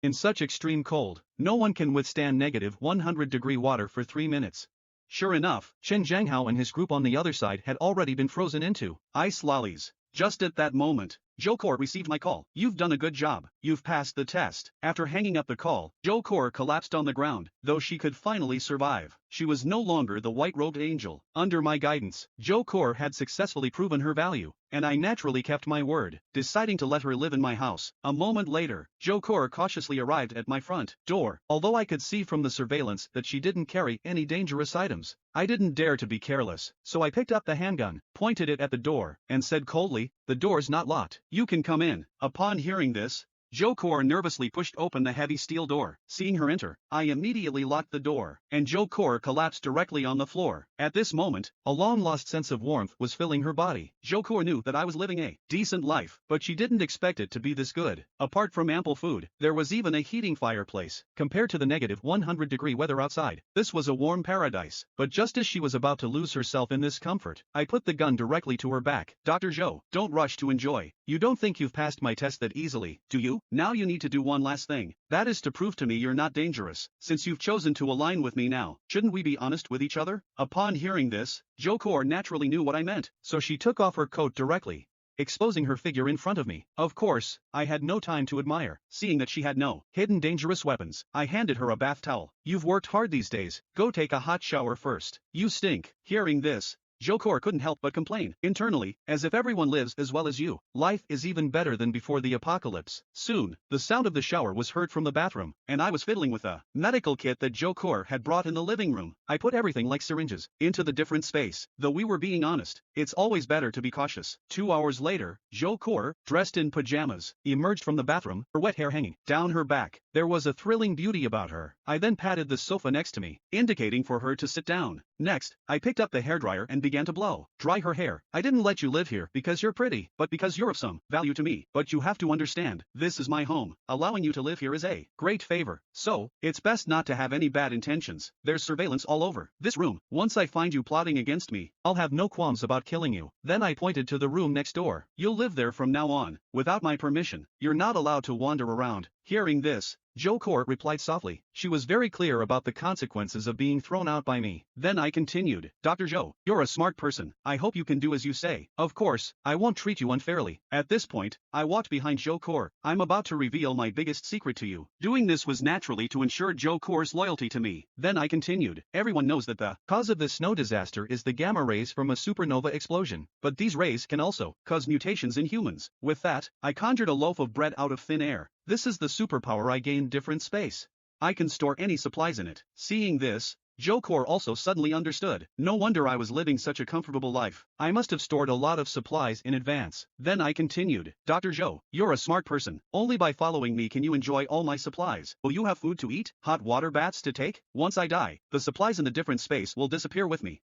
In such extreme cold, no one can withstand negative 100-degree water for 3 minutes. Sure enough, Chen Zhanghao and his group on the other side had already been frozen into ice lollies. Just at that moment, Zhou Core received my call. You've done a good job. You've passed the test. After hanging up the call, Zhou Core collapsed on the ground, though she could finally survive. She was no longer the white-robed angel. Under my guidance, Zhou Core had successfully proven her value, and I naturally kept my word, deciding to let her live in my house. A moment later, Zhou Core cautiously arrived at my front door. Although I could see from the surveillance that she didn't carry any dangerous items, I didn't dare to be careless, so I picked up the handgun, pointed it at the door, and said coldly, "The door's not locked. You can come in." Upon hearing this, Zhou Core nervously pushed open the heavy steel door. Seeing her enter, I immediately locked the door, and Zhou Core collapsed directly on the floor. At this moment, a long-lost sense of warmth was filling her body. Zhou Core knew that I was living a decent life, but she didn't expect it to be this good. Apart from ample food, there was even a heating fireplace. Compared to the negative 100-degree weather outside, this was a warm paradise. But just as she was about to lose herself in this comfort, I put the gun directly to her back. "Dr. Zhou, don't rush to enjoy. You don't think you've passed my test that easily, do you? Now you need to do one last thing. That is to prove to me you're not dangerous. Since you've chosen to align with me now, shouldn't we be honest with each other?" Upon hearing this, Zhou Core naturally knew what I meant, so she took off her coat directly, exposing her figure in front of me. Of course, I had no time to admire, seeing that she had no hidden dangerous weapons. I handed her a bath towel. "You've worked hard these days. Go take a hot shower first. You stink." Hearing this, Zhou Core couldn't help but complain internally, as if everyone lives as well as you. Life is even better than before the apocalypse. Soon, the sound of the shower was heard from the bathroom, and I was fiddling with a medical kit that Zhou Core had brought in the living room. I put everything like syringes into the different space. Though we were being honest, it's always better to be cautious. 2 hours later, Zhou Core, dressed in pajamas, emerged from the bathroom, her wet hair hanging down her back. There was a thrilling beauty about her. I then patted the sofa next to me, indicating for her to sit down. Next, I picked up the hairdryer and began to blow dry her hair. "I didn't let you live here because you're pretty, but because you're of some value to me. But you have to understand, this is my home. Allowing you to live here is a great favor. So, it's best not to have any bad intentions. There's surveillance all over this room. Once I find you plotting against me, I'll have no qualms about killing you." Then I pointed to the room next door. "You'll live there from now on, without my permission. You're not allowed to wander around." Hearing this, Zhou Core replied softly. She was very clear about the consequences of being thrown out by me. Then I continued, "Dr. Zhou, you're a smart person. I hope you can do as you say. Of course, I won't treat you unfairly." At this point, I walked behind Zhou Core. "I'm about to reveal my biggest secret to you." Doing this was naturally to ensure Zhou Core's loyalty to me. Then I continued, "Everyone knows that the cause of this snow disaster is the gamma rays from a supernova explosion. But these rays can also cause mutations in humans." With that, I conjured a loaf of bread out of thin air. This is the superpower I gained different space. I can store any supplies in it. Seeing this, Zhou Core also suddenly understood. No wonder I was living such a comfortable life. I must have stored a lot of supplies in advance. Then I continued, "Dr. Zhou, you're a smart person. Only by following me can you enjoy all my supplies. Will you have food to eat, hot water baths to take? Once I die, the supplies in the different space will disappear with me.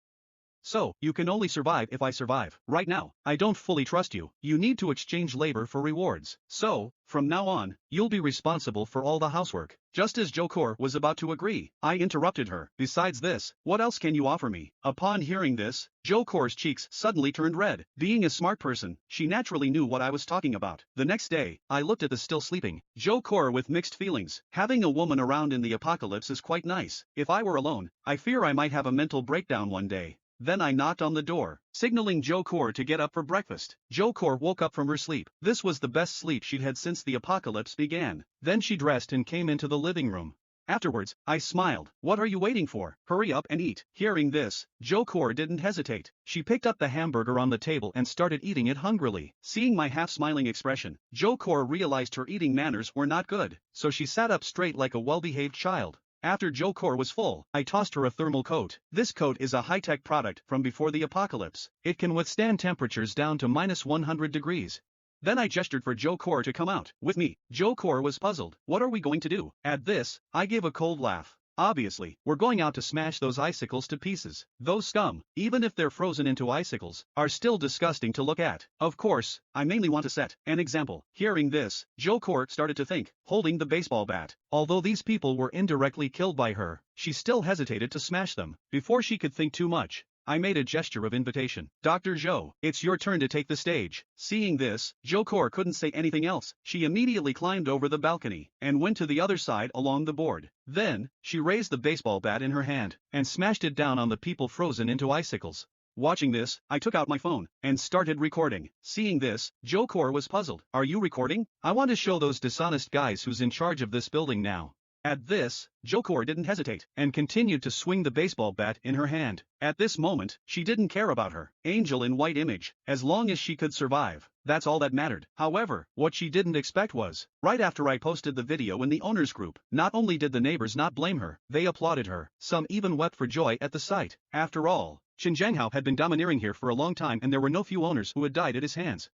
So, you can only survive if I survive. Right now, I don't fully trust you. You need to exchange labor for rewards. So, from now on, you'll be responsible for all the housework." Just as Zhou Core was about to agree, I interrupted her. "Besides this, what else can you offer me?" Upon hearing this, Zhou Core's cheeks suddenly turned red. Being a smart person, she naturally knew what I was talking about. The next day, I looked at the still sleeping Zhou Core with mixed feelings. Having a woman around in the apocalypse is quite nice. If I were alone, I fear I might have a mental breakdown one day. Then I knocked on the door, signaling Zhou Core to get up for breakfast. Zhou Core woke up from her sleep. This was the best sleep she'd had since the apocalypse began. Then she dressed and came into the living room. Afterwards, I smiled. "What are you waiting for? Hurry up and eat." Hearing this, Zhou Core didn't hesitate. She picked up the hamburger on the table and started eating it hungrily. Seeing my half-smiling expression, Zhou Core realized her eating manners were not good, so she sat up straight like a well-behaved child. After Zhou Core was full, I tossed her a thermal coat. This coat is a high-tech product from before the apocalypse. It can withstand temperatures down to -100 degrees. Then I gestured for Zhou Core to come out with me. Zhou Core was puzzled. "What are we going to do?" At this, I gave a cold laugh. "Obviously, we're going out to smash those icicles to pieces. Those scum, even if they're frozen into icicles, are still disgusting to look at. Of course, I mainly want to set an example." Hearing this, Zhou Core started to think, holding the baseball bat. Although these people were indirectly killed by her, she still hesitated to smash them. Before she could think too much, I made a gesture of invitation. Dr. Zhou, it's your turn to take the stage. Seeing this, Zhou couldn't say anything else. She immediately climbed over the balcony and went to the other side along the board. Then, she raised the baseball bat in her hand and smashed it down on the people frozen into icicles. Watching this, I took out my phone and started recording. Seeing this, Zhou was puzzled. Are you recording? I want to show those dishonest guys who's in charge of this building now. At this, Zhou didn't hesitate and continued to swing the baseball bat in her hand. At this moment, she didn't care about her angel in white image, as long as she could survive. That's all that mattered. However, what she didn't expect was, right after I posted the video in the owners group, not only did the neighbors not blame her, they applauded her. Some even wept for joy at the sight. After all, Qin Zhanghao had been domineering here for a long time and there were no few owners who had died at his hands.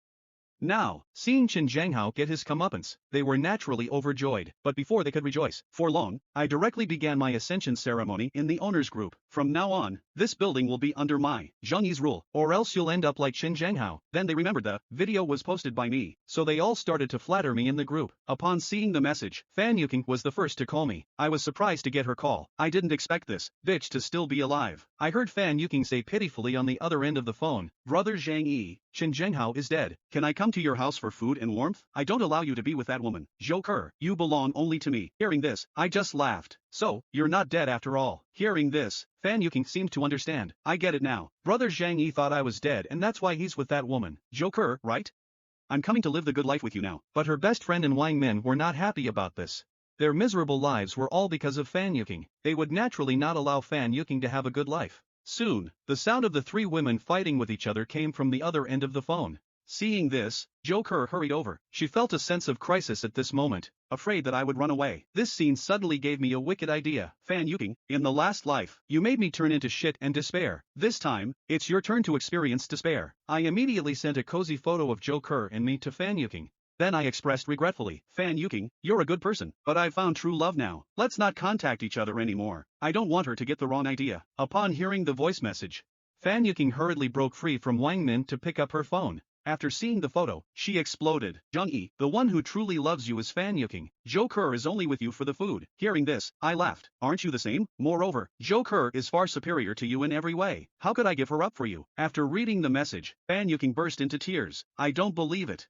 Now, seeing Qin Zhanghao get his comeuppance, they were naturally overjoyed. But before they could rejoice for long, I directly began my ascension ceremony in the owners group. From now on, this building will be under my Zhang Yi's rule, or else you'll end up like Qin Zhanghao. Then they remembered the video was posted by me, so they all started to flatter me in the group. Upon seeing the message, Fan Yuking was the first to call me. I was surprised to get her call. I didn't expect this bitch to still be alive. I heard Fan Yuking say pitifully on the other end of the phone, "Brother Zhang Yi, Qin Zhanghao is dead. Can I come to your house for food and warmth? I don't allow you to be with that woman. Zhou, you belong only to me." Hearing this, I just laughed. So, you're not dead after all. Hearing this, Fan Yuking seemed to understand. I get it now. Brother Zhang Yi thought I was dead and that's why he's with that woman. Zhou, right? I'm coming to live the good life with you now. But her best friend and Wang Min were not happy about this. Their miserable lives were all because of Fan Yuking. They would naturally not allow Fan Yuking to have a good life. Soon, the sound of the three women fighting with each other came from the other end of the phone. Seeing this, Zhou hurried over. She felt a sense of crisis at this moment, afraid that I would run away. This scene suddenly gave me a wicked idea. Fan Yuking, in the last life, you made me turn into shit and despair. This time, it's your turn to experience despair. I immediately sent a cozy photo of Zhou and me to Fan Yuking. Then I expressed regretfully, "Fan Yuking, you're a good person, but I've found true love now. Let's not contact each other anymore. I don't want her to get the wrong idea." Upon hearing the voice message, Fan Yuking hurriedly broke free from Wang Min to pick up her phone. After seeing the photo, she exploded. "Zhang Yi, the one who truly loves you is Fan Yuking. Zhou is only with you for the food." Hearing this, I laughed. "Aren't you the same? Moreover, Zhou is far superior to you in every way. How could I give her up for you?" After reading the message, Fan Yuking burst into tears. "I don't believe it.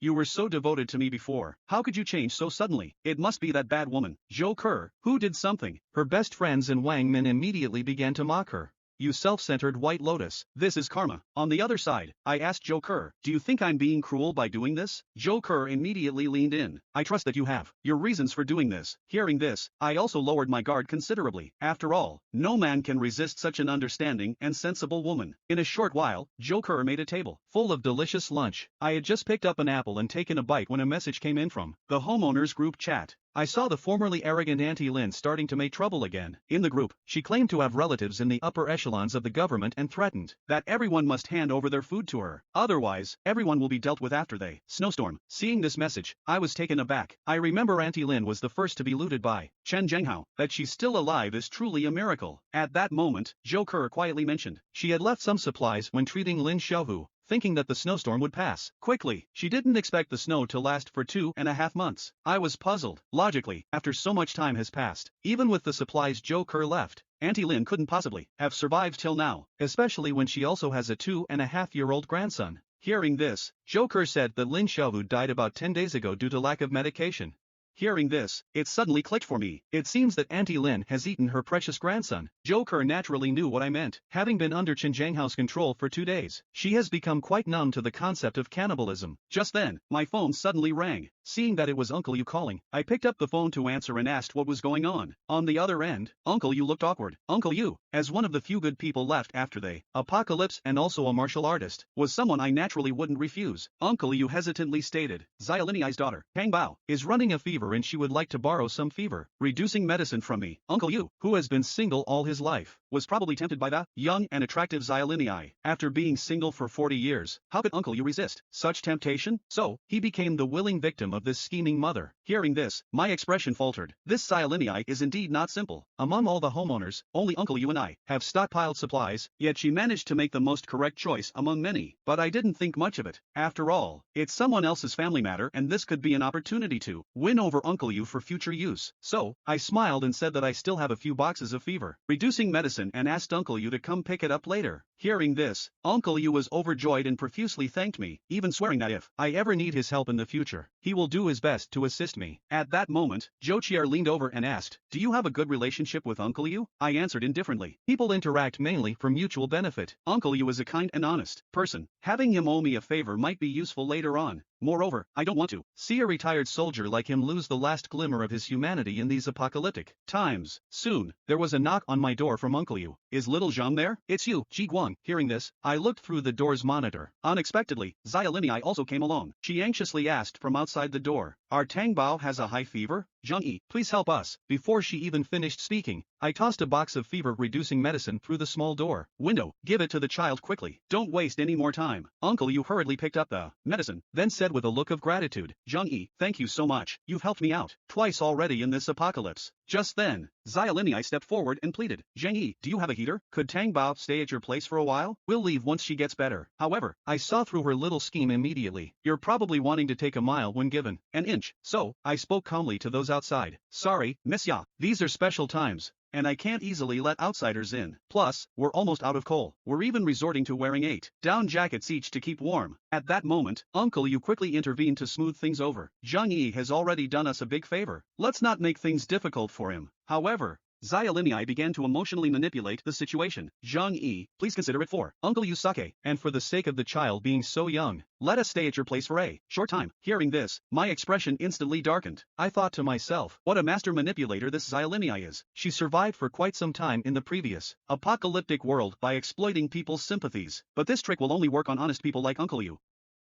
You were so devoted to me before. How could you change so suddenly? It must be that bad woman, Zhou, who did something." Her best friends and Wang Min immediately began to mock her. "You self-centered white lotus. This is karma." On the other side, I asked Zhou, "Do you think I'm being cruel by doing this?" Zhou immediately leaned in. "I trust that you have your reasons for doing this." Hearing this, I also lowered my guard considerably. After all, no man can resist such an understanding and sensible woman. In a short while, Zhou made a table full of delicious lunch. I had just picked up an apple and taken a bite when a message came in from the homeowners group chat. I saw the formerly arrogant Auntie Lin starting to make trouble again. In the group, she claimed to have relatives in the upper echelons of the government and threatened that everyone must hand over their food to her. Otherwise, everyone will be dealt with after they snowstorm. Seeing this message, I was taken aback. I remember Auntie Lin was the first to be looted by Qin Zhanghao. That she's still alive is truly a miracle. At that moment, Zhou quietly mentioned she had left some supplies when treating Lin Xiaohu, thinking that the snowstorm would pass quickly. She didn't expect the snow to last for 2.5 months. I was puzzled. Logically, after so much time has passed, even with the supplies Zhou left, Auntie Lin couldn't possibly have survived till now, especially when she also has a 2.5-year-old grandson. Hearing this, Zhou said that Lin Xiaohu died about 10 days ago due to lack of medication. Hearing this, it suddenly clicked for me. It seems that Auntie Lin has eaten her precious grandson. Zhou naturally knew what I meant. Having been under Qin Zhanghao's control for 2 days, she has become quite numb to the concept of cannibalism. Just then, my phone suddenly rang. Seeing that it was Uncle Yu calling, I picked up the phone to answer and asked what was going on. On the other end, Uncle Yu looked awkward. Uncle Yu, as one of the few good people left after the apocalypse and also a martial artist, was someone I naturally wouldn't refuse. Uncle Yu hesitantly stated, Xiaolini's daughter, Kang Bao, is running a fever and she would like to borrow some fever-reducing medicine from me. Uncle Yu, who has been single all his life, was probably tempted by the young and attractive Xiaolini. After being single for 40 years, how could Uncle Yu resist such temptation? So, he became the willing victim of this scheming mother. Hearing this, my expression faltered. This Xylinii is indeed not simple. Among all the homeowners, only Uncle You and I have stockpiled supplies, yet she managed to make the most correct choice among many. But I didn't think much of it. After all, it's someone else's family matter and this could be an opportunity to win over Uncle You for future use. So, I smiled and said that I still have a few boxes of fever reducing medicine and asked Uncle You to come pick it up later. Hearing this, Uncle You was overjoyed and profusely thanked me, even swearing that if I ever need his help in the future, he will do his best to assist me. At that moment, Jochier leaned over and asked, "Do you have a good relationship with Uncle You?" I answered indifferently. People interact mainly for mutual benefit. Uncle You is a kind and honest person. Having him owe me a favor might be useful later on. Moreover, I don't want to see a retired soldier like him lose the last glimmer of his humanity in these apocalyptic times. Soon, there was a knock on my door from Uncle You. "Is little Zhang there?" "It's you, Ji Guang." Hearing this, I looked through the door's monitor. Unexpectedly, Xylinii also came along. She anxiously asked from outside the door, "Our Tangbao has a high fever? Zhang Yi, please help us." Before she even finished speaking, I tossed a box of fever-reducing medicine through the small door window. "Give it to the child quickly. Don't waste any more time." Uncle You hurriedly picked up the medicine, then said with a look of gratitude, "Zhang Yi, thank you so much. You've helped me out twice already in this apocalypse." Just then, Xylinii stepped forward and pleaded, "Zhang Yi, do you have a heater? Could Tang Bao stay at your place for a while? We'll leave once she gets better." However, I saw through her little scheme immediately. You're probably wanting to take a mile when given an inch. So, I spoke calmly to those outside. "Sorry, Monsieur, these are special times, and I can't easily let outsiders in. Plus, we're almost out of coal. We're even resorting to wearing 8 down jackets each to keep warm." At that moment, Uncle You quickly intervened to smooth things over. "Zhang Yi has already done us a big favor. Let's not make things difficult for him." However, Xylinii began to emotionally manipulate the situation. "Zhang Yi, please consider it for Uncle Yu's sake, and for the sake of the child being so young, let us stay at your place for a short time." Hearing this, my expression instantly darkened. I thought to myself, what a master manipulator this Xylinii is. She survived for quite some time in the previous apocalyptic world by exploiting people's sympathies, but this trick will only work on honest people like Uncle You.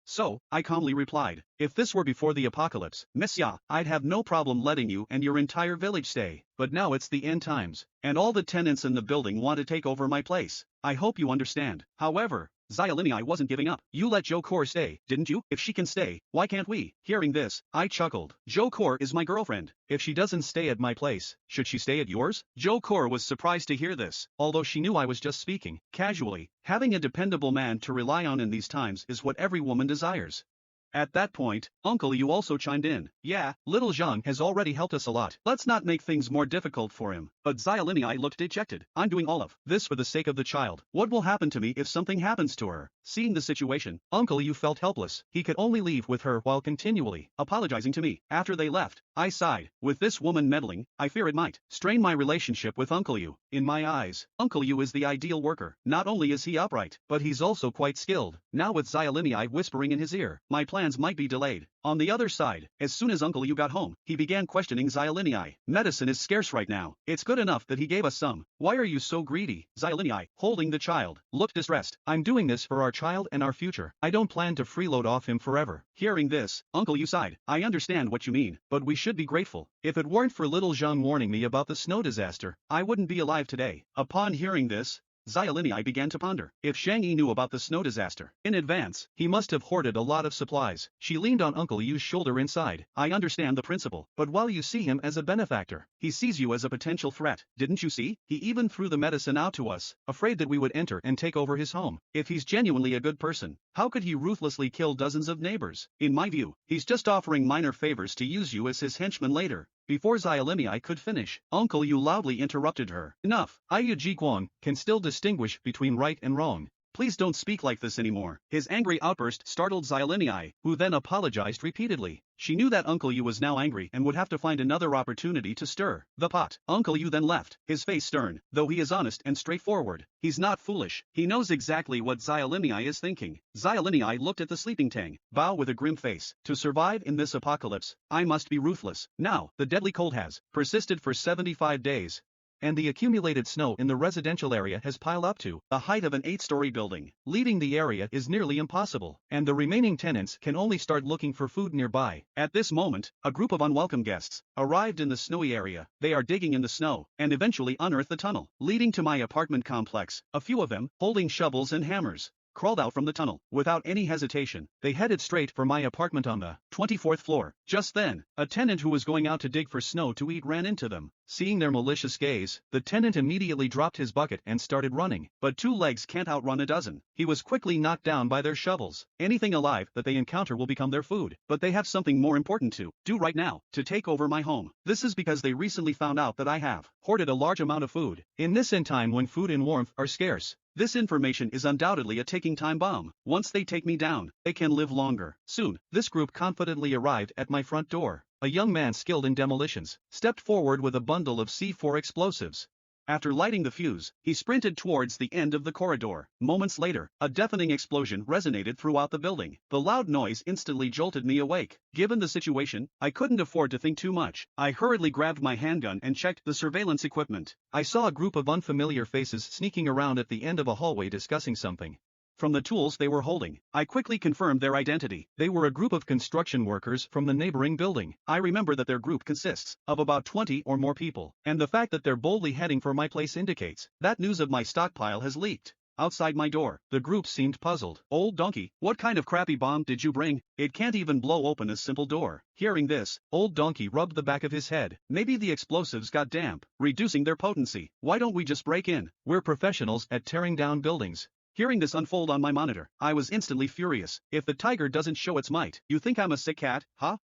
So, I calmly replied, "If this were before the apocalypse, Monsieur, I'd have no problem letting you and your entire village stay. But now it's the end times, and all the tenants in the building want to take over my place. I hope you understand." However, Xylinii wasn't giving up. "You let Zhou Kor stay, didn't you? If she can stay, why can't we?" Hearing this, I chuckled. "Zhou Kor is my girlfriend. If she doesn't stay at my place, should she stay at yours?" Zhou Kor was surprised to hear this, although she knew I was just speaking casually. Having a dependable man to rely on in these times is what every woman desires. At that point, Uncle You also chimed in. "Yeah, little Zhang has already helped us a lot. Let's not make things more difficult for him." But Xylinii looked dejected. "I'm doing all of this for the sake of the child. What will happen to me if something happens to her?" Seeing the situation, Uncle You felt helpless. He could only leave with her while continually apologizing to me. After they left, I sighed. With this woman meddling, I fear it might strain my relationship with Uncle You. In my eyes, Uncle You is the ideal worker. Not only is he upright, but he's also quite skilled. Now with Xylinii whispering in his ear, my plans might be delayed. On the other side, as soon as Uncle You got home, he began questioning Xylinii. "Medicine is scarce right now. It's good enough that he gave us some. Why are you so greedy?" Xylinii, holding the child, looked distressed. "I'm doing this for our child and our future. I don't plan to freeload off him forever." Hearing this, Uncle You sighed. "I understand what you mean, but we should be grateful. If it weren't for little Zhang warning me about the snow disaster, I wouldn't be alive today." Upon hearing this, Xylinii began to ponder. If Zhang Yi knew about the snow disaster in advance, he must have hoarded a lot of supplies. She leaned on Uncle Yu's shoulder inside. "I understand the principle, but while you see him as a benefactor, he sees you as a potential threat. Didn't you see? He even threw the medicine out to us, afraid that we would enter and take over his home. If he's genuinely a good person, how could he ruthlessly kill dozens of neighbors? In my view, he's just offering minor favors to use you as his henchman later." Before Xylinii could finish, Uncle You loudly interrupted her. "Enough. Yu Jiguang can still distinguish between right and wrong. Please don't speak like this anymore." His angry outburst startled Xylinii, who then apologized repeatedly. She knew that Uncle You was now angry and would have to find another opportunity to stir the pot. Uncle You then left, his face stern, though he is honest and straightforward. He's not foolish. He knows exactly what Xylinii is thinking. Xylinii looked at the sleeping Tang Bao with a grim face. "To survive in this apocalypse, I must be ruthless." Now, the deadly cold has persisted for 75 days. And the accumulated snow in the residential area has piled up to the height of an 8-story building. Leaving the area is nearly impossible, and the remaining tenants can only start looking for food nearby. At this moment, a group of unwelcome guests arrived in the snowy area. They are digging in the snow, and eventually unearth the tunnel leading to my apartment complex, a few of them holding shovels and hammers. crawled out from the tunnel. Without any hesitation, they headed straight for my apartment on the 24th floor. Just then, a tenant who was going out to dig for snow to eat ran into them. Seeing their malicious gaze, the tenant immediately dropped his bucket and started running. But 2 legs can't outrun a dozen. He was quickly knocked down by their shovels. Anything alive that they encounter will become their food. But they have something more important to do right now, to take over my home. This is because they recently found out that I have hoarded a large amount of food. In this end time when food and warmth are scarce, this information is undoubtedly a ticking time bomb. Once they take me down, they can live longer. Soon, this group confidently arrived at my front door. A young man skilled in demolitions stepped forward with a bundle of C4 explosives. After lighting the fuse, he sprinted towards the end of the corridor. Moments later, a deafening explosion resonated throughout the building. The loud noise instantly jolted me awake. Given the situation, I couldn't afford to think too much. I hurriedly grabbed my handgun and checked the surveillance equipment. I saw a group of unfamiliar faces sneaking around at the end of a hallway discussing something. From the tools they were holding, I quickly confirmed their identity. They were a group of construction workers from the neighboring building. I remember that their group consists of about 20 or more people, and the fact that they're boldly heading for my place indicates that news of my stockpile has leaked. Outside my door, the group seemed puzzled. Old donkey, what kind of crappy bomb did you bring? It can't even blow open a simple door. Hearing this, old donkey rubbed the back of his head. Maybe the explosives got damp, reducing their potency. Why don't we just break in? We're professionals at tearing down buildings. Hearing this unfold on my monitor, I was instantly furious. If the tiger doesn't show its might, you think I'm a sick cat, huh?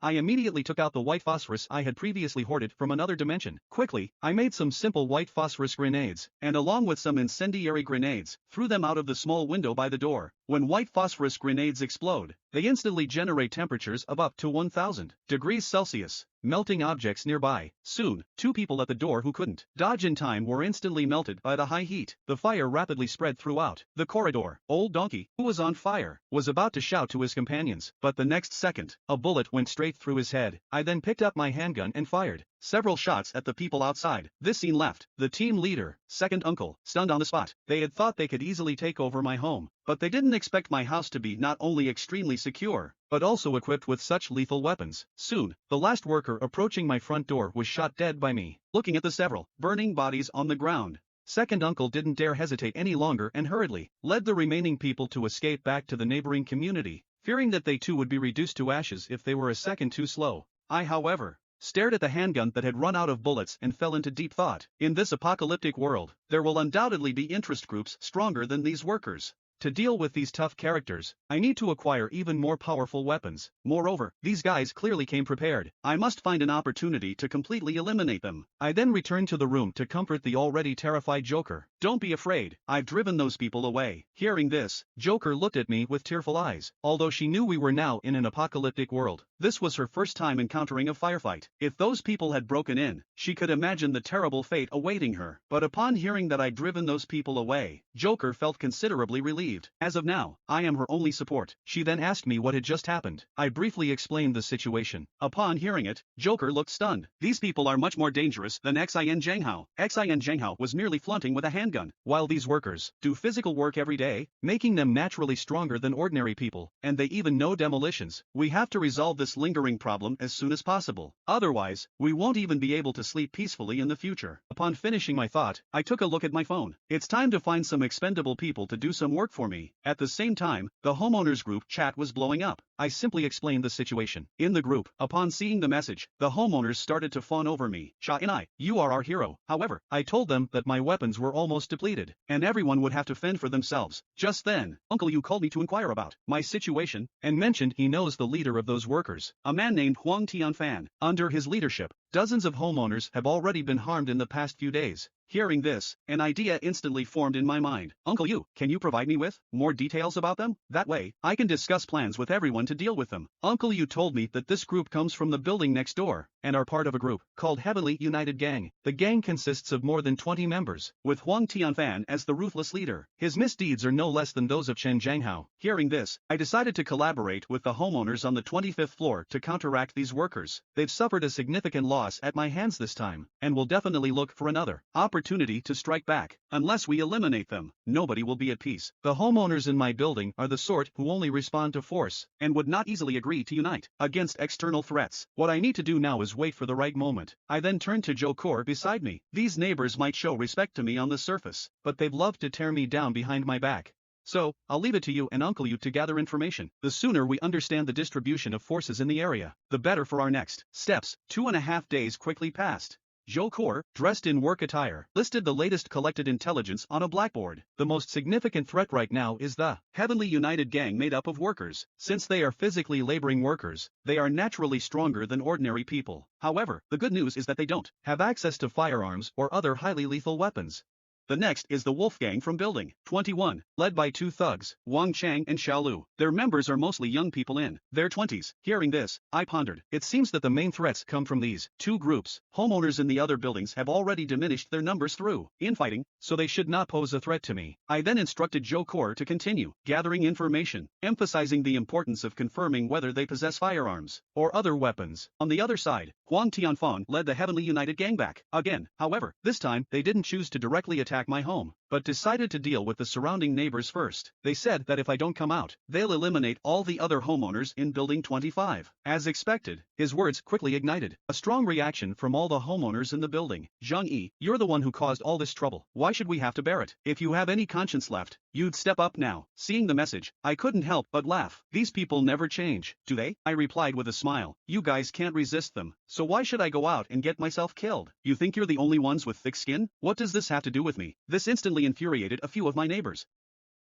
I immediately took out the white phosphorus I had previously hoarded from another dimension. Quickly, I made some simple white phosphorus grenades, and along with some incendiary grenades, threw them out of the small window by the door. When white phosphorus grenades explode, they instantly generate temperatures of up to 1000 degrees Celsius, melting objects nearby. Soon, 2 people at the door who couldn't dodge in time were instantly melted by the high heat. The fire rapidly spread throughout the corridor. Old donkey, who was on fire, was about to shout to his companions, but the next second, a bullet went straight through his head. I then picked up my handgun and fired several shots at the people outside. This scene left the team leader, second uncle, stunned on the spot. They had thought they could easily take over my home, but they didn't expect my house to be not only extremely secure, but also equipped with such lethal weapons. Soon, the last worker approaching my front door was shot dead by me. Looking at the several burning bodies on the ground, second uncle didn't dare hesitate any longer and hurriedly led the remaining people to escape back to the neighboring community, fearing that they too would be reduced to ashes if they were a second too slow. I, however, stared at the handgun that had run out of bullets and fell into deep thought. In this apocalyptic world, there will undoubtedly be interest groups stronger than these workers. To deal with these tough characters, I need to acquire even more powerful weapons. Moreover, these guys clearly came prepared. I must find an opportunity to completely eliminate them. I then returned to the room to comfort the already terrified Joker. Don't be afraid, I've driven those people away. Hearing this, Joker looked at me with tearful eyes. Although she knew we were now in an apocalyptic world, this was her first time encountering a firefight. If those people had broken in, she could imagine the terrible fate awaiting her. But upon hearing that I'd driven those people away, Joker felt considerably relieved. As of now, I am her only support. She then asked me what had just happened. I briefly explained the situation. Upon hearing it, Joker looked stunned. These people are much more dangerous than Xin Zhanghao. Xin Zhanghao was merely flaunting with a handgun, while these workers do physical work every day, making them naturally stronger than ordinary people, and they even know demolitions. We have to resolve this lingering problem as soon as possible. Otherwise, we won't even be able to sleep peacefully in the future. Upon finishing my thought, I took a look at my phone. It's time to find some expendable people to do some work for me. At the same time, the homeowners group chat was blowing up. I simply explained the situation. In the group, upon seeing the message, the homeowners started to fawn over me. Cha and I, you are our hero. However, I told them that my weapons were almost depleted, and everyone would have to fend for themselves. Just then, Uncle Yu called me to inquire about my situation, and mentioned he knows the leader of those workers, a man named Huang Tianfan. Under his leadership, dozens of homeowners have already been harmed in the past few days. Hearing this, an idea instantly formed in my mind. Uncle Yu, can you provide me with more details about them? That way, I can discuss plans with everyone to deal with them. Uncle Yu told me that this group comes from the building next door, and are part of a group called Heavenly United Gang. The gang consists of more than 20 members, with Huang Tianfan as the ruthless leader. His misdeeds are no less than those of Chen Zhanghao. Hearing this, I decided to collaborate with the homeowners on the 25th floor to counteract these workers. They've suffered a significant loss at my hands this time, and will definitely look for another opportunity to strike back. Unless we eliminate them, nobody will be at peace. The homeowners in my building are the sort who only respond to force, and would not easily agree to unite against external threats. What I need to do now is wait for the right moment. I then turned to Joker beside me. These neighbors might show respect to me on the surface, but they've loved to tear me down behind my back. So, I'll leave it to you and Uncle Yu to gather information. The sooner we understand the distribution of forces in the area, the better for our next steps. 2.5 days quickly passed. Zhou Kor, dressed in work attire, listed the latest collected intelligence on a blackboard. The most significant threat right now is the Heavenly United Gang made up of workers. Since they are physically laboring workers, they are naturally stronger than ordinary people. However, the good news is that they don't have access to firearms or other highly lethal weapons. The next is the Wolf Gang from Building 21, led by two thugs, Wang Chang and Xiaolu. Their members are mostly young people in their 20s. Hearing this, I pondered. It seems that the main threats come from these two groups. Homeowners in the other buildings have already diminished their numbers through infighting, so they should not pose a threat to me. I then instructed Zhou Kor to continue gathering information, emphasizing the importance of confirming whether they possess firearms or other weapons. On the other side, Huang Tianfang led the Heavenly United Gang back again. However, this time they didn't choose to directly attack my home, but decided to deal with the surrounding neighbors first. They said that if I don't come out, they'll eliminate all the other homeowners in Building 25. As expected, his words quickly ignited a strong reaction from all the homeowners in the building. Zhang Yi, you're the one who caused all this trouble. Why should we have to bear it? If you have any conscience left, you'd step up now. Seeing the message, I couldn't help but laugh. These people never change, do they? I replied with a smile. You guys can't resist them, so why should I go out and get myself killed? You think you're the only ones with thick skin? What does this have to do with me? This instantly infuriated a few of my neighbors.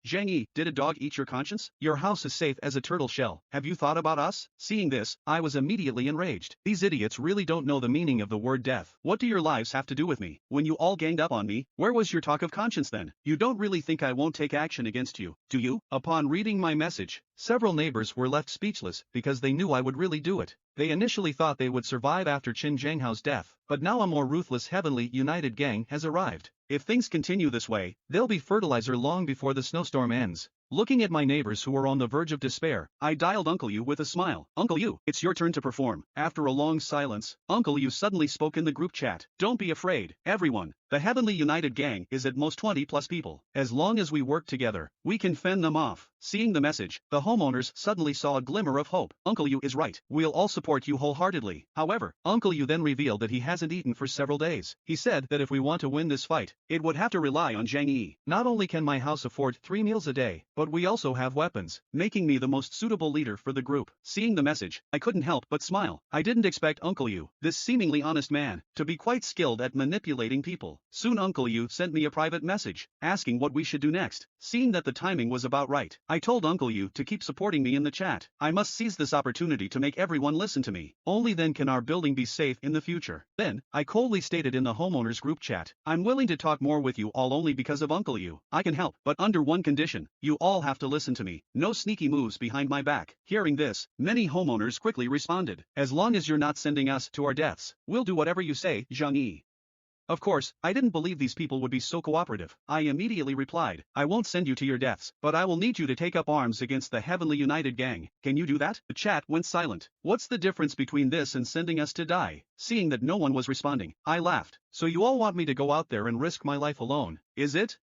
Zhang Yi, did a dog eat your conscience? Your house is safe as a turtle shell. Have you thought about us? Seeing this, I was immediately enraged. These idiots really don't know the meaning of the word death. What do your lives have to do with me? When you all ganged up on me, where was your talk of conscience then? You don't really think I won't take action against you, do you? Upon reading my message, several neighbors were left speechless because they knew I would really do it. They initially thought they would survive after Qin Zhanghao's death, but now a more ruthless Heavenly United Gang has arrived. If things continue this way, they'll be fertilizer long before the snowstorm ends. Looking at my neighbors who were on the verge of despair, I dialed Uncle Yu with a smile. Uncle Yu, it's your turn to perform. After a long silence, Uncle Yu suddenly spoke in the group chat. Don't be afraid, everyone. The Heavenly United Gang is at most 20 plus people. As long as we work together, we can fend them off. Seeing the message, the homeowners suddenly saw a glimmer of hope. Uncle Yu is right. We'll all support you wholeheartedly. However, Uncle Yu then revealed that he hasn't eaten for several days. He said that if we want to win this fight, it would have to rely on Zhang Yi. Not only can my house afford 3 meals a day, but we also have weapons, making me the most suitable leader for the group. Seeing the message, I couldn't help but smile. I didn't expect Uncle Yu, this seemingly honest man, to be quite skilled at manipulating people. Soon Uncle Yu sent me a private message, asking what we should do next. Seeing that the timing was about right, I told Uncle Yu to keep supporting me in the chat. I must seize this opportunity to make everyone listen to me. Only then can our building be safe in the future. Then, I coldly stated in the homeowners group chat, I'm willing to talk more with you all only because of Uncle Yu. I can help, but under one condition. You all have to listen to me. No sneaky moves behind my back. Hearing this, many homeowners quickly responded. As long as you're not sending us to our deaths, we'll do whatever you say, Zhang Yi. Of course, I didn't believe these people would be so cooperative. I immediately replied, I won't send you to your deaths, but I will need you to take up arms against the Heavenly United Gang. Can you do that? The chat went silent. What's the difference between this and sending us to die? Seeing that no one was responding, I laughed. So you all want me to go out there and risk my life alone, is it?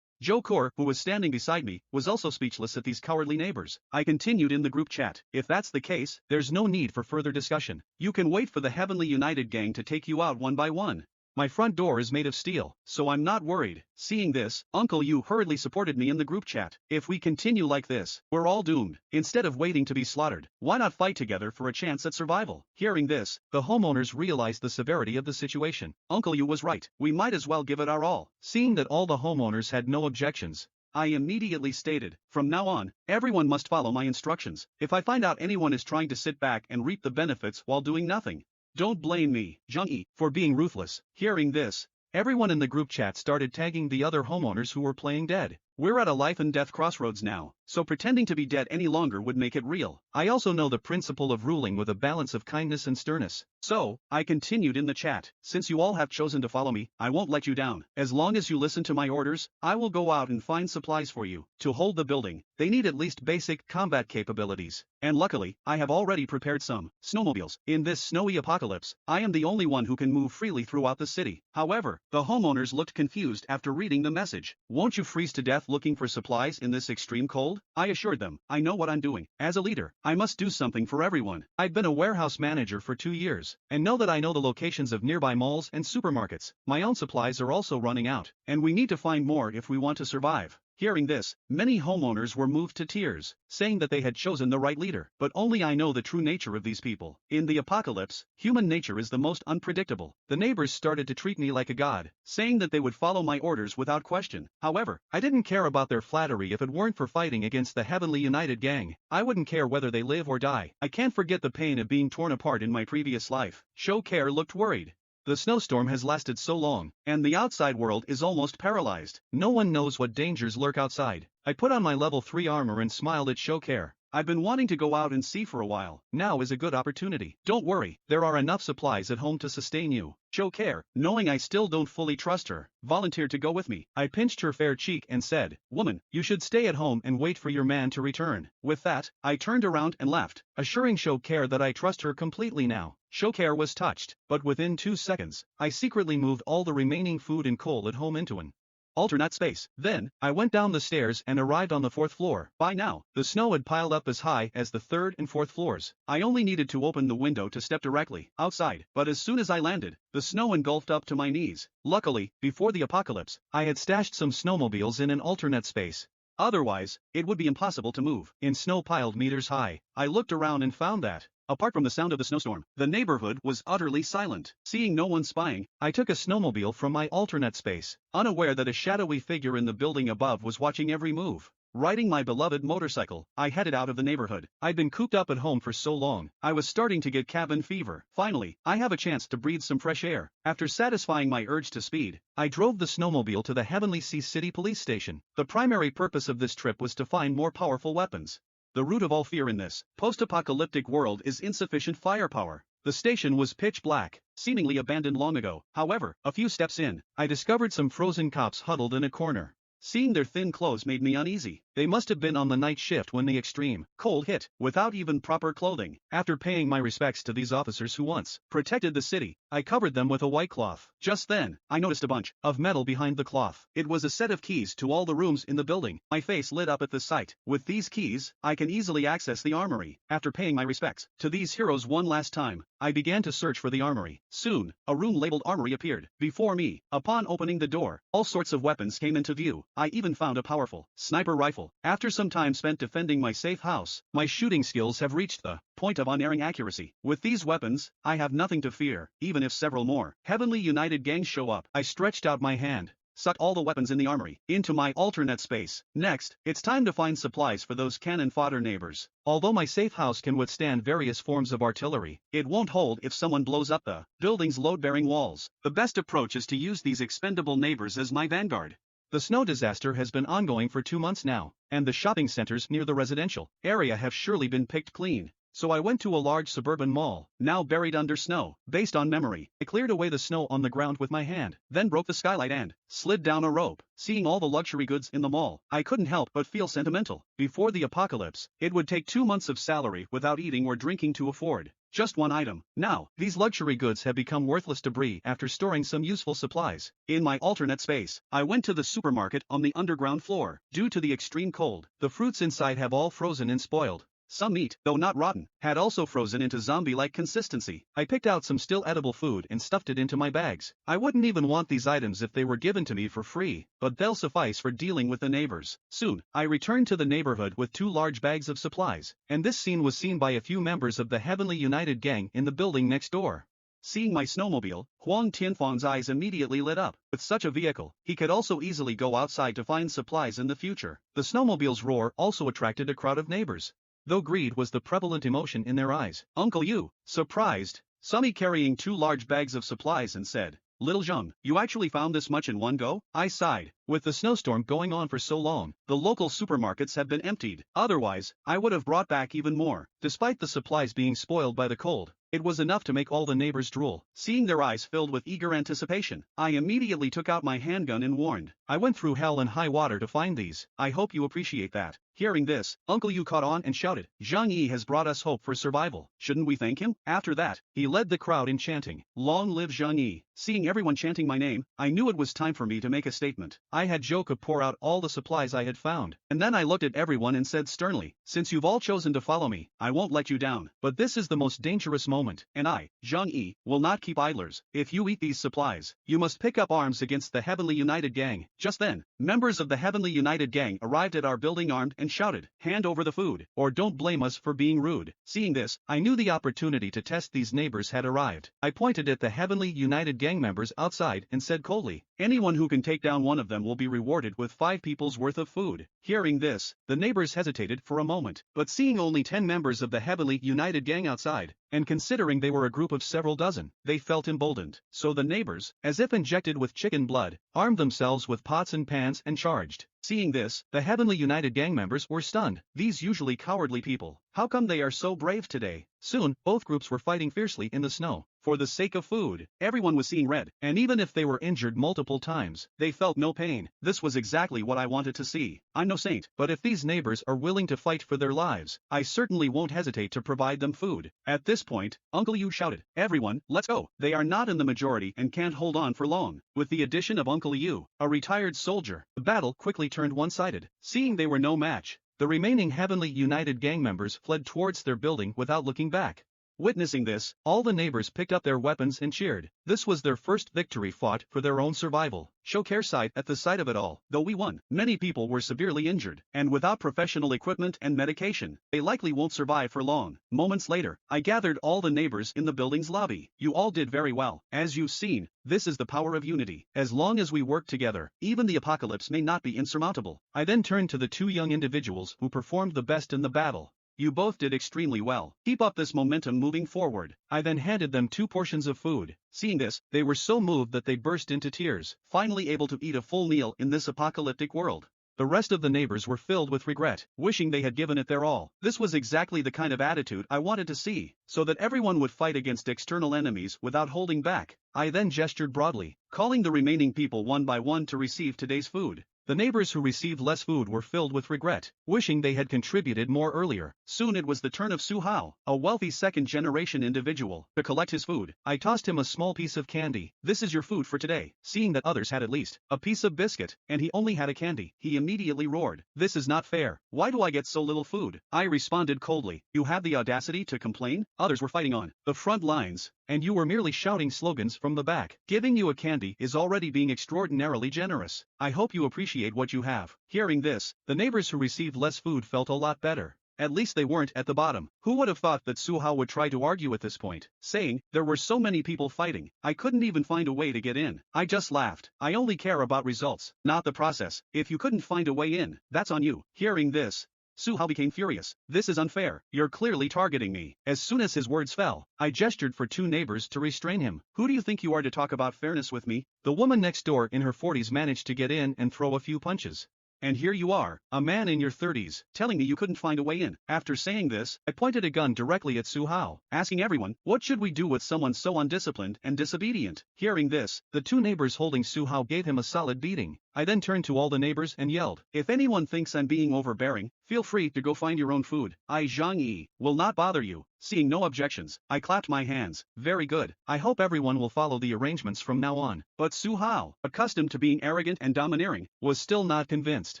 Zhou Kor, who was standing beside me, was also speechless at these cowardly neighbors. I continued in the group chat. If that's the case, there's no need for further discussion. You can wait for the Heavenly United Gang to take you out one by one. My front door is made of steel, so I'm not worried. Seeing this, Uncle Yu hurriedly supported me in the group chat. If we continue like this, we're all doomed. Instead of waiting to be slaughtered, why not fight together for a chance at survival? Hearing this, the homeowners realized the severity of the situation. Uncle Yu was right. We might as well give it our all. Seeing that all the homeowners had no objections, I immediately stated, from now on, everyone must follow my instructions. If I find out anyone is trying to sit back and reap the benefits while doing nothing, don't blame me, Zhang Yi, for being ruthless. Hearing this, everyone in the group chat started tagging the other homeowners who were playing dead. We're at a life and death crossroads now, so pretending to be dead any longer would make it real. I also know the principle of ruling with a balance of kindness and sternness. So, I continued in the chat. Since you all have chosen to follow me, I won't let you down. As long as you listen to my orders, I will go out and find supplies for you. To hold the building, they need at least basic combat capabilities. And luckily, I have already prepared some snowmobiles. In this snowy apocalypse, I am the only one who can move freely throughout the city. However, the homeowners looked confused after reading the message. Won't you freeze to death looking for supplies in this extreme cold? I assured them, I know what I'm doing. As a leader, I must do something for everyone. I've been a warehouse manager for 2 years, and know that I know the locations of nearby malls and supermarkets. My own supplies are also running out, and we need to find more if we want to survive. Hearing this, many homeowners were moved to tears, saying that they had chosen the right leader. But only I know the true nature of these people. In the apocalypse, human nature is the most unpredictable. The neighbors started to treat me like a god, saying that they would follow my orders without question. However, I didn't care about their flattery if it weren't for fighting against the Heavenly United Gang. I wouldn't care whether they live or die. I can't forget the pain of being torn apart in my previous life. Shokare looked worried. The snowstorm has lasted so long, and the outside world is almost paralyzed. No one knows what dangers lurk outside. I put on my level 3 armor and smiled at Shokare. I've been wanting to go out and see for a while. Now is a good opportunity. Don't worry, there are enough supplies at home to sustain you. Shokare, knowing I still don't fully trust her, volunteered to go with me. I pinched her fair cheek and said, "Woman, you should stay at home and wait for your man to return." With that, I turned around and left, assuring Shokare that I trust her completely now. Shokare was touched, but within 2 seconds, I secretly moved all the remaining food and coal at home into an alternate space. Then, I went down the stairs and arrived on the 4th floor. By now, the snow had piled up as high as the 3rd and 4th floors. I only needed to open the window to step directly outside, but as soon as I landed, the snow engulfed up to my knees. Luckily, before the apocalypse, I had stashed some snowmobiles in an alternate space. Otherwise, it would be impossible to move. In snow piled meters high, I looked around and found that, apart from the sound of the snowstorm, the neighborhood was utterly silent. Seeing no one spying, I took a snowmobile from my alternate space, unaware that a shadowy figure in the building above was watching every move. Riding my beloved motorcycle, I headed out of the neighborhood. I'd been cooped up at home for so long, I was starting to get cabin fever. Finally, I have a chance to breathe some fresh air. After satisfying my urge to speed, I drove the snowmobile to the Heavenly Sea City Police Station. The primary purpose of this trip was to find more powerful weapons. The root of all fear in this post-apocalyptic world is insufficient firepower. The station was pitch black, seemingly abandoned long ago. However, a few steps in, I discovered some frozen cops huddled in a corner. Seeing their thin clothes made me uneasy. They must have been on the night shift when the extreme cold hit, without even proper clothing. After paying my respects to these officers who once protected the city, I covered them with a white cloth. Just then, I noticed a bunch of metal behind the cloth. It was a set of keys to all the rooms in the building. My face lit up at the sight. With these keys, I can easily access the armory. After paying my respects to these heroes one last time, I began to search for the armory. Soon, a room labeled armory appeared before me. Upon opening the door, all sorts of weapons came into view. I even found a powerful sniper rifle. After some time spent defending my safe house, my shooting skills have reached the point of unerring accuracy. With these weapons, I have nothing to fear, even if several more Heavenly United gangs show up. I stretched out my hand, sucked all the weapons in the armory into my alternate space. Next, it's time to find supplies for those cannon fodder neighbors. Although my safe house can withstand various forms of artillery, it won't hold if someone blows up the building's load-bearing walls. The best approach is to use these expendable neighbors as my vanguard. The snow disaster has been ongoing for 2 months now, and the shopping centers near the residential area have surely been picked clean. So I went to a large suburban mall, now buried under snow. Based on memory, I cleared away the snow on the ground with my hand, then broke the skylight and slid down a rope. Seeing all the luxury goods in the mall, I couldn't help but feel sentimental. Before the apocalypse, it would take 2 months of salary without eating or drinking to afford just one item. Now, these luxury goods have become worthless debris after storing some useful supplies. In my alternate space, I went to the supermarket on the underground floor. Due to the extreme cold, the fruits inside have all frozen and spoiled. Some meat, though not rotten, had also frozen into zombie-like consistency. I picked out some still edible food and stuffed it into my bags. I wouldn't even want these items if they were given to me for free, but they'll suffice for dealing with the neighbors. Soon, I returned to the neighborhood with 2 large bags of supplies, and this scene was seen by a few members of the Heavenly United Gang in the building next door. Seeing my snowmobile, Huang Tianfang's eyes immediately lit up. With such a vehicle, he could also easily go outside to find supplies in the future. The snowmobile's roar also attracted a crowd of neighbors, though greed was the prevalent emotion in their eyes. Uncle Yu, surprised, saw me carrying 2 large bags of supplies and said, "Little Zhang, you actually found this much in one go?" I sighed. With the snowstorm going on for so long, the local supermarkets have been emptied. Otherwise, I would have brought back even more. Despite the supplies being spoiled by the cold, it was enough to make all the neighbors drool. Seeing their eyes filled with eager anticipation, I immediately took out my handgun and warned, "I went through hell and high water to find these. I hope you appreciate that." Hearing this, Uncle Yu caught on and shouted, Zhang Yi has brought us hope for survival. Shouldn't we thank him? After that, he led the crowd in chanting, Long live Zhang Yi. Seeing everyone chanting my name, I knew it was time for me to make a statement. I had Joka pour out all the supplies I had found, and then I looked at everyone and said sternly, since you've all chosen to follow me, I won't let you down. But this is the most dangerous moment, and I, Zhang Yi, will not keep idlers. If you eat these supplies, you must pick up arms against the Heavenly United Gang. Just then, members of the Heavenly United Gang arrived at our building armed and shouted, hand over the food, or don't blame us for being rude. Seeing this, I knew the opportunity to test these neighbors had arrived. I pointed at the Heavenly United Gang members outside and said coldly, anyone who can take down one of them will be rewarded with 5 people's worth of food. Hearing this, the neighbors hesitated for a moment, but seeing only 10 members of the Heavenly United Gang outside, and considering they were a group of several dozen, they felt emboldened. So the neighbors, as if injected with chicken blood, armed themselves with pots and pans and charged. Seeing this, the Heavenly United Gang members were stunned. These usually cowardly people, how come they are so brave today? Soon, both groups were fighting fiercely in the snow. For the sake of food, everyone was seeing red, and even if they were injured multiple times, they felt no pain. This was exactly what I wanted to see. I'm no saint, but if these neighbors are willing to fight for their lives, I certainly won't hesitate to provide them food. At this point, Uncle Yu shouted, everyone, let's go. They are not in the majority and can't hold on for long. With the addition of Uncle Yu, a retired soldier, the battle quickly turned one-sided. Seeing they were no match, the remaining Heavenly United Gang members fled towards their building without looking back. Witnessing this, all the neighbors picked up their weapons and cheered. This was their first victory fought for their own survival. Show care sight at the sight of it all. Though we won, many people were severely injured, and without professional equipment and medication, they likely won't survive for long. Moments later, I gathered all the neighbors in the building's lobby. You all did very well. As you've seen, this is the power of unity. As long as we work together, even the apocalypse may not be insurmountable. I then turned to the 2 young individuals who performed the best in the battle. You both did extremely well. Keep up this momentum moving forward. I then handed them 2 portions of food. Seeing this, they were so moved that they burst into tears, finally able to eat a full meal in this apocalyptic world. The rest of the neighbors were filled with regret, wishing they had given it their all. This was exactly the kind of attitude I wanted to see, so that everyone would fight against external enemies without holding back. I then gestured broadly, calling the remaining people one by one to receive today's food. The neighbors who received less food were filled with regret, wishing they had contributed more earlier. Soon it was the turn of Su Hao, a wealthy second-generation individual, to collect his food. I tossed him a small piece of candy. This is your food for today. Seeing that others had at least a piece of biscuit, and he only had a candy, he immediately roared, this is not fair. Why do I get so little food? I responded coldly, you have the audacity to complain? Others were fighting on the front lines, and you were merely shouting slogans from the back. Giving you a candy is already being extraordinarily generous. I hope you appreciate what you have. Hearing this, the neighbors who received less food felt a lot better. At least they weren't at the bottom. Who would have thought that Su Hao would try to argue at this point, saying, there were so many people fighting, I couldn't even find a way to get in. I just laughed. I only care about results, not the process. If you couldn't find a way in, that's on you. Hearing this, Su Hao became furious. This is unfair. You're clearly targeting me. As soon as his words fell, I gestured for 2 neighbors to restrain him. Who do you think you are to talk about fairness with me? The woman next door in her 40s managed to get in and throw a few punches. And here you are, a man in your 30s, telling me you couldn't find a way in. After saying this, I pointed a gun directly at Su Hao, asking everyone, what should we do with someone so undisciplined and disobedient? Hearing this, the 2 neighbors holding Su Hao gave him a solid beating. I then turned to all the neighbors and yelled, if anyone thinks I'm being overbearing, feel free to go find your own food. I, Zhang Yi, will not bother you. Seeing no objections, I clapped my hands. Very good. I hope everyone will follow the arrangements from now on. But Su Hao, accustomed to being arrogant and domineering, was still not convinced.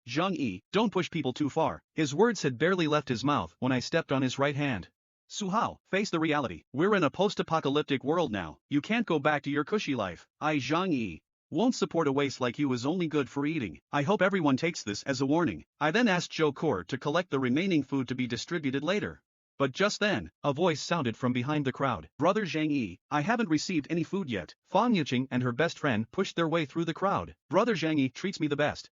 Zhang Yi, don't push people too far. His words had barely left his mouth when I stepped on his right hand. Su Hao, face the reality. We're in a post-apocalyptic world now. You can't go back to your cushy life. I, Zhang Yi, won't support a waste like you is only good for eating. I hope everyone takes this as a warning. I then asked Zhou Kor to collect the remaining food to be distributed later. But just then, a voice sounded from behind the crowd. Brother Zhang Yi, I haven't received any food yet. Fang Yuqing and her best friend pushed their way through the crowd. Brother Zhang Yi treats me the best.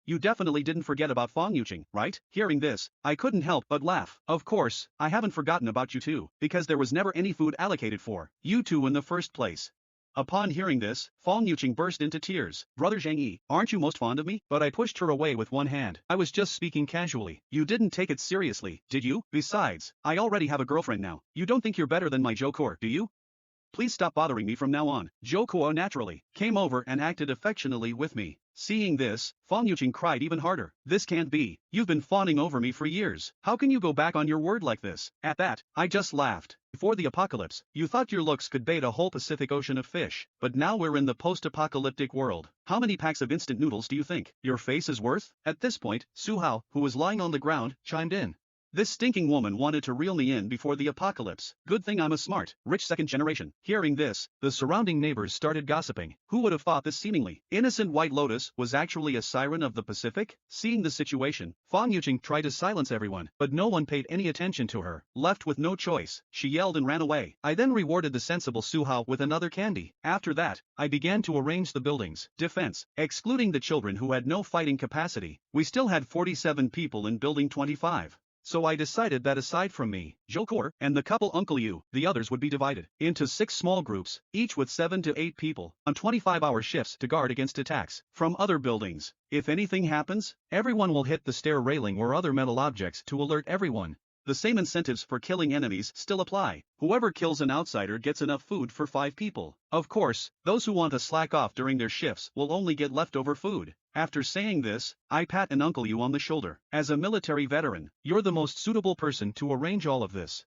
You definitely didn't forget about Fang Yuqing, right? Hearing this, I couldn't help but laugh. Of course, I haven't forgotten about you too, because there was never any food allocated for you two in the first place. Upon hearing this, Fang Yuqing burst into tears. Brother Zhang Yi, aren't you most fond of me? But I pushed her away with one hand. I was just speaking casually. You didn't take it seriously, did you? Besides, I already have a girlfriend now. You don't think you're better than my Zhou Kor, do you? Please stop bothering me from now on. Zhou Kuo naturally came over and acted affectionately with me. Seeing this, Fang Yuqing cried even harder. This can't be. You've been fawning over me for years. How can you go back on your word like this? At that, I just laughed. Before the apocalypse, you thought your looks could bait a whole Pacific Ocean of fish. But now we're in the post-apocalyptic world. How many packs of instant noodles do you think your face is worth? At this point, Su Hao, who was lying on the ground, chimed in. This stinking woman wanted to reel me in before the apocalypse. Good thing I'm a smart, rich second generation. Hearing this, the surrounding neighbors started gossiping. Who would have thought this seemingly innocent White Lotus was actually a siren of the Pacific? Seeing the situation, Fang Yuqing tried to silence everyone, but no one paid any attention to her. Left with no choice, she yelled and ran away. I then rewarded the sensible Su Hao with another candy. After that, I began to arrange the building's defense, excluding the children who had no fighting capacity. We still had 47 people in building 25. So I decided that aside from me, Zhou and the couple Uncle Yu, the others would be divided into 6 small groups, each with 7 to 8 people, on 25-hour shifts to guard against attacks from other buildings. If anything happens, everyone will hit the stair railing or other metal objects to alert everyone. The same incentives for killing enemies still apply. Whoever kills an outsider gets enough food for 5 people. Of course, those who want to slack off during their shifts will only get leftover food. After saying this, I pat an Uncle Yu on the shoulder. As a military veteran, you're the most suitable person to arrange all of this.